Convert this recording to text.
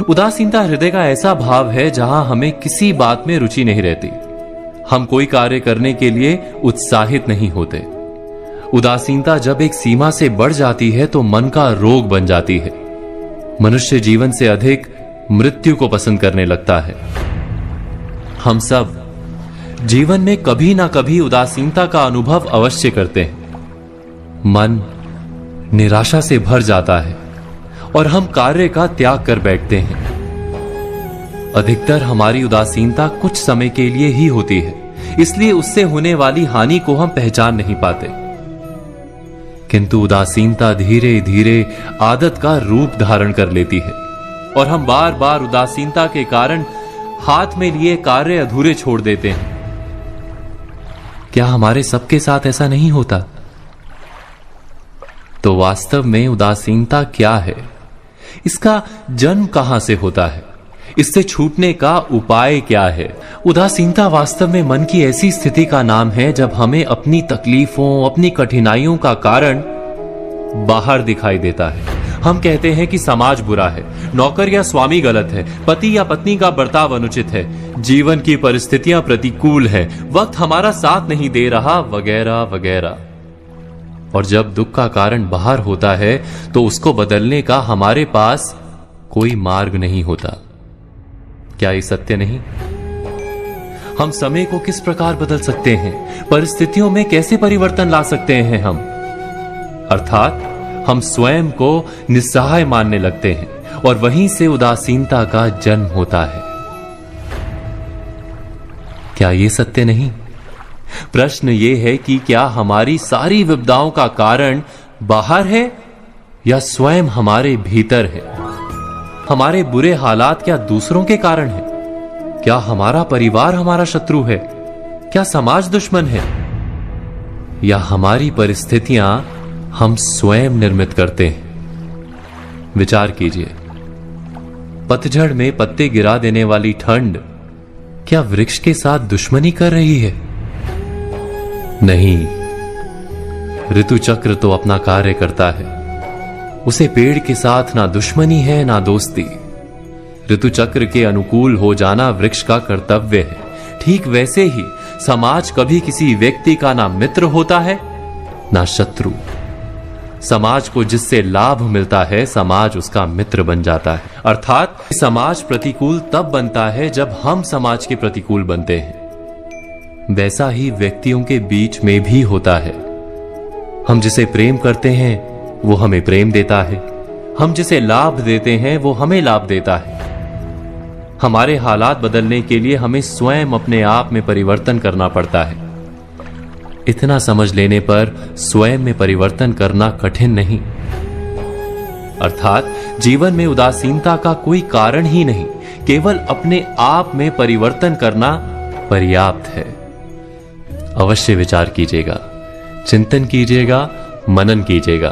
उदासीनता हृदय का ऐसा भाव है जहां हमें किसी बात में रुचि नहीं रहती। हम कोई कार्य करने के लिए उत्साहित नहीं होते। उदासीनता जब एक सीमा से बढ़ जाती है तो मन का रोग बन जाती है। मनुष्य जीवन से अधिक मृत्यु को पसंद करने लगता है। हम सब जीवन में कभी ना कभी उदासीनता का अनुभव अवश्य करते हैं। मन निराशा से भर जाता है और हम कार्य का त्याग कर बैठते हैं। अधिकतर हमारी उदासीनता कुछ समय के लिए ही होती है, इसलिए उससे होने वाली हानि को हम पहचान नहीं पाते। किंतु उदासीनता धीरे धीरे आदत का रूप धारण कर लेती है और हम बार बार उदासीनता के कारण हाथ में लिए कार्य अधूरे छोड़ देते हैं। क्या हमारे सबके साथ ऐसा नहीं होता? तो वास्तव में उदासीनता क्या है? इसका जन्म कहां से होता है? इससे छूटने का उपाय क्या है? उदासीनता वास्तव में मन की ऐसी स्थिति का नाम है जब हमें अपनी तकलीफों, अपनी कठिनाइयों का कारण बाहर दिखाई देता है। हम कहते हैं कि समाज बुरा है, नौकर या स्वामी गलत है, पति या पत्नी का बर्ताव अनुचित है, जीवन की परिस्थितियां प्रतिकूल है, वक्त हमारा साथ नहीं दे रहा, वगैरह वगैरह। और जब दुख का कारण बाहर होता है तो उसको बदलने का हमारे पास कोई मार्ग नहीं होता। क्या ये सत्य नहीं? हम समय को किस प्रकार बदल सकते हैं? परिस्थितियों में कैसे परिवर्तन ला सकते हैं हम? अर्थात हम स्वयं को निस्सहाय मानने लगते हैं और वहीं से उदासीनता का जन्म होता है। क्या ये सत्य नहीं? प्रश्न ये है कि क्या हमारी सारी विपदाओं का कारण बाहर है या स्वयं हमारे भीतर है? हमारे बुरे हालात क्या दूसरों के कारण है? क्या हमारा परिवार हमारा शत्रु है? क्या समाज दुश्मन है? या हमारी परिस्थितियां हम स्वयं निर्मित करते हैं? विचार कीजिए। पतझड़ में पत्ते गिरा देने वाली ठंड क्या वृक्ष के साथ दुश्मनी कर रही है? नहीं, ऋतु चक्र तो अपना कार्य करता है। उसे पेड़ के साथ ना दुश्मनी है ना दोस्ती। ऋतु चक्र के अनुकूल हो जाना वृक्ष का कर्तव्य है। ठीक वैसे ही समाज कभी किसी व्यक्ति का ना मित्र होता है ना शत्रु। समाज को जिससे लाभ मिलता है समाज उसका मित्र बन जाता है। अर्थात समाज प्रतिकूल तब बनता है जब हम समाज के प्रतिकूल बनते हैं। वैसा ही व्यक्तियों के बीच में भी होता है। हम जिसे प्रेम करते हैं वो हमें प्रेम देता है, हम जिसे लाभ देते हैं वो हमें लाभ देता है। हमारे हालात बदलने के लिए हमें स्वयं अपने आप में परिवर्तन करना पड़ता है। इतना समझ लेने पर स्वयं में परिवर्तन करना कठिन नहीं। अर्थात जीवन में उदासीनता का कोई कारण ही नहीं, केवल अपने आप में परिवर्तन करना पर्याप्त है। अवश्य विचार कीजिएगा, चिंतन कीजिएगा, मनन कीजिएगा।